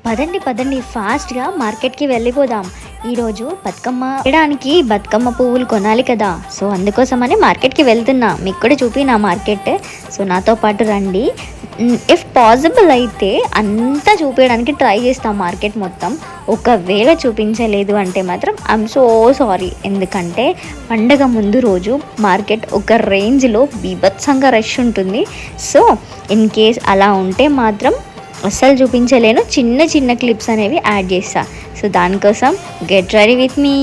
పదండి పదండి ఫాస్ట్గా మార్కెట్కి వెళ్ళిపోదాం. ఈరోజు బతుకమ్మ వేయడానికి బతుకమ్మ పువ్వులు కొనాలి కదా, సో అందుకోసమని మార్కెట్కి వెళ్తున్నా. మీకు కూడా చూపినా మార్కెట్, సో నాతో పాటు రండి. ఇఫ్ పాసిబుల్ అయితే అంతా చూపించడానికి ట్రై చేస్తాం మార్కెట్ మొత్తం. ఒకవేళ చూపించలేదు అంటే మాత్రం ఐఎమ్ సో సారీ. ఎందుకంటే పండగ ముందు రోజు మార్కెట్ ఒక రేంజ్లో బీభత్సంగా రష్ ఉంటుంది. సో ఇన్ కేస్ అలా ఉంటే మాత్రం అస్సలు చూపించలేను. చిన్న చిన్న క్లిప్స్ అనేవి యాడ్ చేస్తా. సో దానికోసం గెట్ రెడీ విత్ మీ.